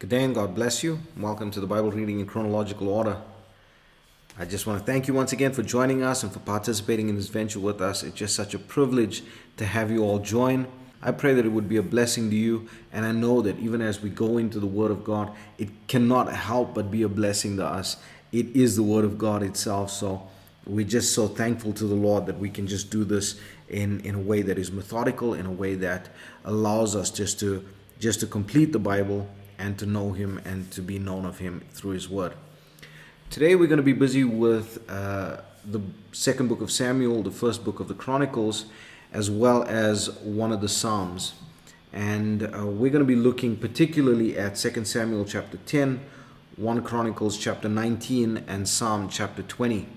Good day and God bless you. Welcome to the Bible reading in chronological order. I just want to thank you once again for joining us and for participating in this venture with us. It's just such a privilege to have you all join. I pray that it would be a blessing to you, and I know that even as we go into the Word of God, it cannot help but be a blessing to us. It is the Word of God itself, so we're just so thankful to the Lord that we can just do this in a way that is methodical, in a way that allows us just to complete the Bible and to know Him and to be known of Him through His Word. Today we're going to be busy with the second book of Samuel, the first book of the Chronicles, as well as one of the Psalms. And we're going to be looking particularly at 2 Samuel chapter 10, 1 Chronicles chapter 19, and Psalm chapter 20.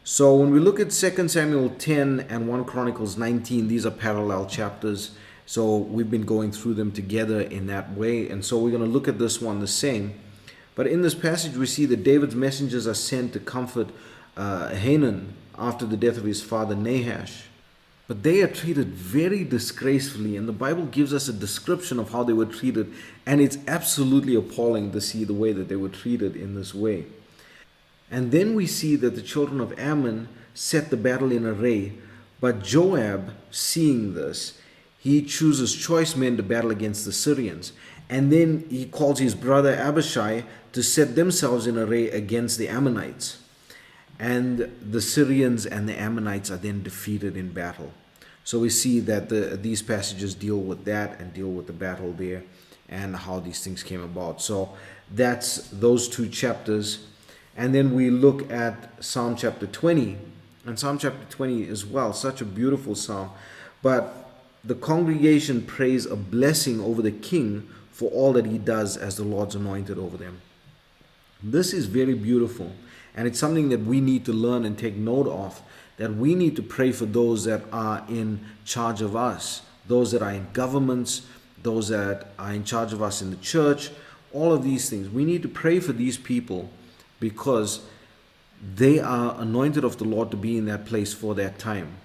So when we look at 2 Samuel 10 and 1 Chronicles 19, these are parallel chapters. So we've been going through them together in that way. And so we're going to look at this one the same. But in this passage, we see that David's messengers are sent to comfort Hanan after the death of his father Nahash. But they are treated very disgracefully. And the Bible gives us a description of how they were treated. And it's absolutely appalling to see the way that they were treated in this way. And then we see that the children of Ammon set the battle in array. But Joab, seeing this, he chooses choice men to battle against the Syrians. And then he calls his brother Abishai to set themselves in array against the Ammonites. And the Syrians and the Ammonites are then defeated in battle. So we see that these passages deal with that and deal with the battle there and how these things came about. So that's those two chapters. And then we look at Psalm chapter 20. And Psalm chapter 20 as well, such a beautiful psalm. But the congregation prays a blessing over the king for all that he does as the Lord's anointed over them. This is very beautiful, and it's something that we need to learn and take note of, that we need to pray for those that are in charge of us, those that are in governments, those that are in charge of us in the church, all of these things. We need to pray for these people because they are anointed of the Lord to be in that place for that time.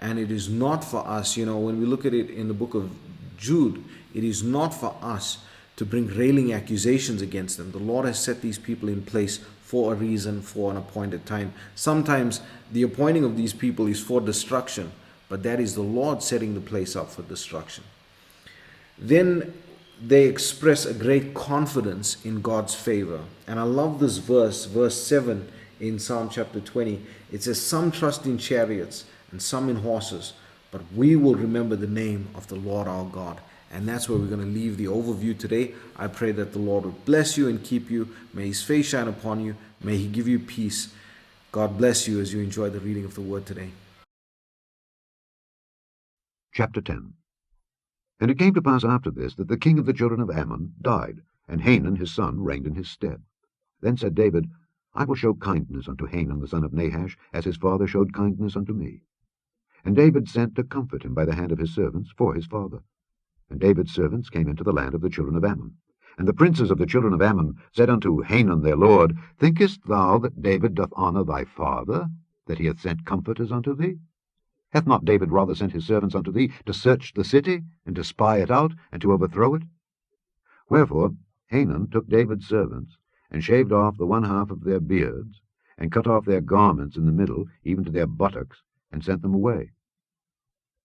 And it is not for us, when we look at it in the book of Jude, it is not for us to bring railing accusations against them. The Lord has set these people in place for a reason, for an appointed time. Sometimes the appointing of these people is for destruction, but that is the Lord setting the place up for destruction. Then they express a great confidence in God's favor. And I love this verse 7 in Psalm chapter 20. It says, "Some trust in chariots and some in horses, but we will remember the name of the Lord our God." And that's where we're going to leave the overview today. I pray that the Lord will bless you and keep you. May His face shine upon you. May He give you peace. God bless you as you enjoy the reading of the Word today. Chapter 10. And it came to pass after this that the king of the children of Ammon died, and Hanan his son reigned in his stead. Then said David, I will show kindness unto Hanan the son of Nahash, as his father showed kindness unto me. And David sent to comfort him by the hand of his servants for his father. And David's servants came into the land of the children of Ammon. And the princes of the children of Ammon said unto Hanan their lord, Thinkest thou that David doth honour thy father, that he hath sent comforters unto thee? Hath not David rather sent his servants unto thee to search the city, and to spy it out, and to overthrow it? Wherefore Hanan took David's servants, and shaved off the one half of their beards, and cut off their garments in the middle, even to their buttocks, and sent them away.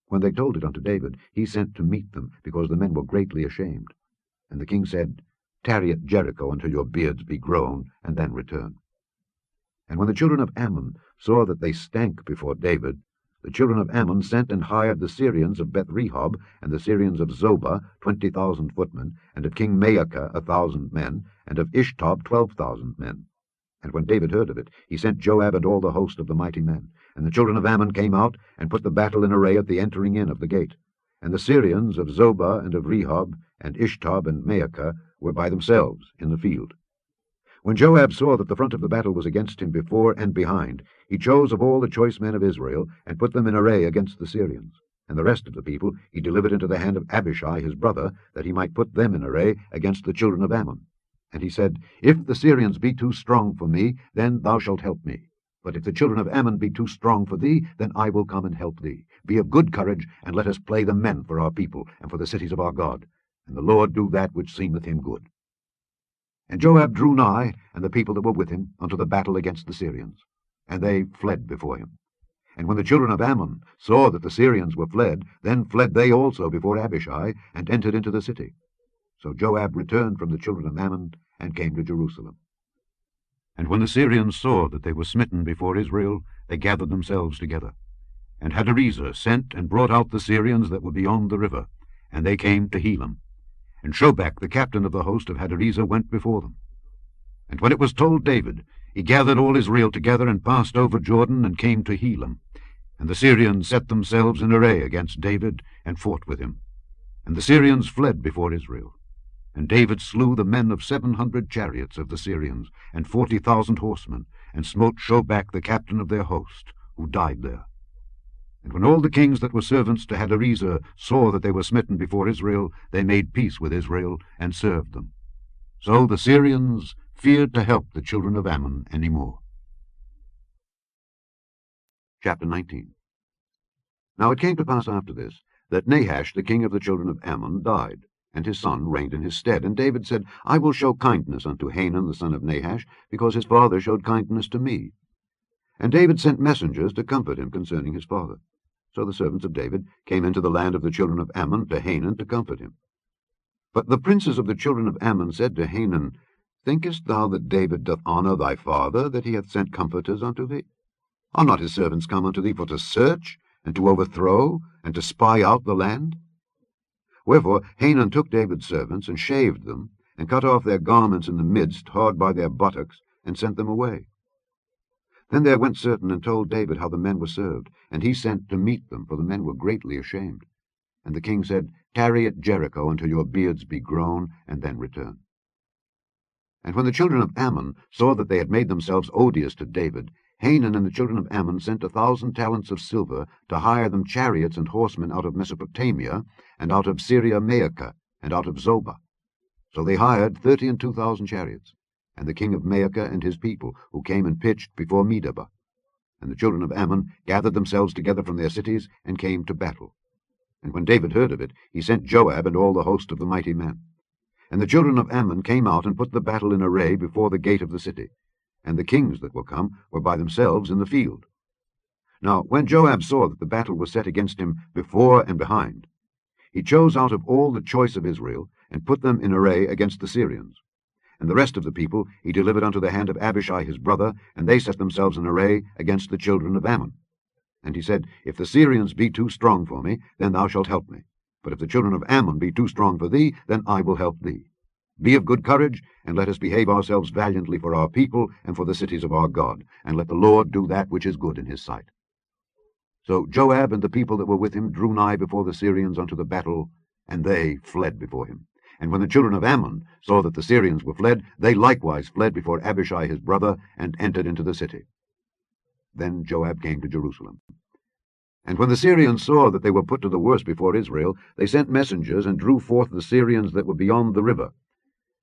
When they told it unto David, he sent to meet them, because the men were greatly ashamed. And the king said, Tarry at Jericho until your beards be grown, and then return. And when the children of Ammon saw that they stank before David, the children of Ammon sent and hired the Syrians of Beth-rehob, and the Syrians of Zobah 20,000 footmen, and of King Maacah 1,000 men, and of Ishtob 12,000 men. And when David heard of it, he sent Joab and all the host of the mighty men. And the children of Ammon came out, and put the battle in array at the entering in of the gate. And the Syrians of Zobah and of Rehob, and Ishtob and Maacah, were by themselves in the field. When Joab saw that the front of the battle was against him before and behind, he chose of all the choice men of Israel, and put them in array against the Syrians. And the rest of the people he delivered into the hand of Abishai his brother, that he might put them in array against the children of Ammon. And he said, If the Syrians be too strong for me, then thou shalt help me. But if the children of Ammon be too strong for thee, then I will come and help thee. Be of good courage, and let us play the men for our people, and for the cities of our God. And the Lord do that which seemeth him good. And Joab drew nigh, and the people that were with him, unto the battle against the Syrians. And they fled before him. And when the children of Ammon saw that the Syrians were fled, then fled they also before Abishai, and entered into the city. So Joab returned from the children of Ammon, and came to Jerusalem. And when the Syrians saw that they were smitten before Israel, they gathered themselves together. And Hadarezer sent and brought out the Syrians that were beyond the river, and they came to Helam. And Shobach, the captain of the host of Hadarezer, went before them. And when it was told David, he gathered all Israel together, and passed over Jordan, and came to Helam. And the Syrians set themselves in array against David, and fought with him. And the Syrians fled before Israel. And David slew the men of 700 chariots of the Syrians, and 40,000 horsemen, and smote Shobach the captain of their host, who died there. And when all the kings that were servants to Hadarezer saw that they were smitten before Israel, they made peace with Israel, and served them. So the Syrians feared to help the children of Ammon any more. Chapter 19. Now it came to pass after this, that Nahash the king of the children of Ammon died, and his son reigned in his stead. And David said, I will show kindness unto Hanun the son of Nahash, because his father showed kindness to me. And David sent messengers to comfort him concerning his father. So the servants of David came into the land of the children of Ammon to Hanun to comfort him. But the princes of the children of Ammon said to Hanun, Thinkest thou that David doth honour thy father, that he hath sent comforters unto thee? Are not his servants come unto thee for to search, and to overthrow, and to spy out the land? Wherefore Hanun took David's servants, and shaved them, and cut off their garments in the midst, hard by their buttocks, and sent them away. Then there went certain and told David how the men were served, and he sent to meet them, for the men were greatly ashamed. And the king said, Tarry at Jericho until your beards be grown, and then return. And when the children of Ammon saw that they had made themselves odious to David, Hanun and the children of Ammon sent 1,000 talents of silver to hire them chariots and horsemen out of Mesopotamia, and out of Syria Maacah, and out of Zobah. So they hired 32,000 chariots, and the king of Maacah and his people, who came and pitched before Medeba. And the children of Ammon gathered themselves together from their cities, and came to battle. And when David heard of it, he sent Joab and all the host of the mighty men. And the children of Ammon came out and put the battle in array before the gate of the city. And the kings that were come were by themselves in the field. Now when Joab saw that the battle was set against him before and behind, he chose out of all the choice of Israel, and put them in array against the Syrians. And the rest of the people he delivered unto the hand of Abishai his brother, and they set themselves in array against the children of Ammon. And he said, If the Syrians be too strong for me, then thou shalt help me. But if the children of Ammon be too strong for thee, then I will help thee. Be of good courage, and let us behave ourselves valiantly for our people, and for the cities of our God, and let the Lord do that which is good in his sight. So Joab and the people that were with him drew nigh before the Syrians unto the battle, and they fled before him. And when the children of Ammon saw that the Syrians were fled, they likewise fled before Abishai his brother, and entered into the city. Then Joab came to Jerusalem. And when the Syrians saw that they were put to the worse before Israel, they sent messengers, and drew forth the Syrians that were beyond the river.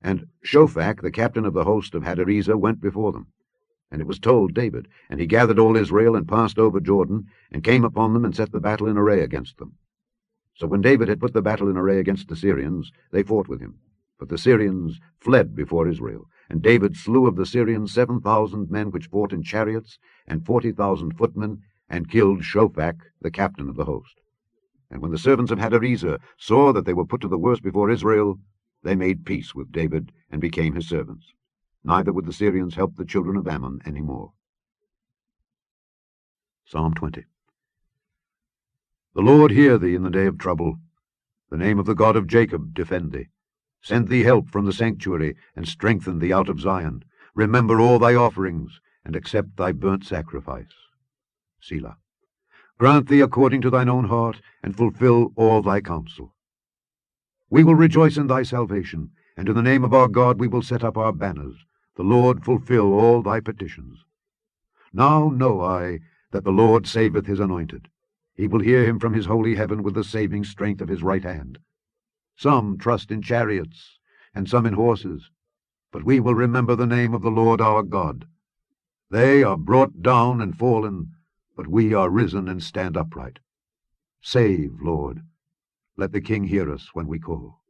And Shobach, the captain of the host of Hadarezer, went before them. And it was told David, and he gathered all Israel, and passed over Jordan, and came upon them, and set the battle in array against them. So when David had put the battle in array against the Syrians, they fought with him. But the Syrians fled before Israel. And David slew of the Syrians 7,000 men which fought in chariots, and 40,000 footmen, and killed Shobach, the captain of the host. And when the servants of Hadarezer saw that they were put to the worse before Israel, they made peace with David, and became his servants. Neither would the Syrians help the children of Ammon any more. Psalm 20. The Lord hear thee in the day of trouble. The name of the God of Jacob defend thee. Send thee help from the sanctuary, and strengthen thee out of Zion. Remember all thy offerings, and accept thy burnt sacrifice. Selah. Grant thee according to thine own heart, and fulfill all thy counsel. We will rejoice in thy salvation, and in the name of our God we will set up our banners. The Lord fulfill all thy petitions. Now know I that the Lord saveth his anointed. He will hear him from his holy heaven with the saving strength of his right hand. Some trust in chariots, and some in horses, but we will remember the name of the Lord our God. They are brought down and fallen, but we are risen and stand upright. Save, Lord. Let the King hear us when we call.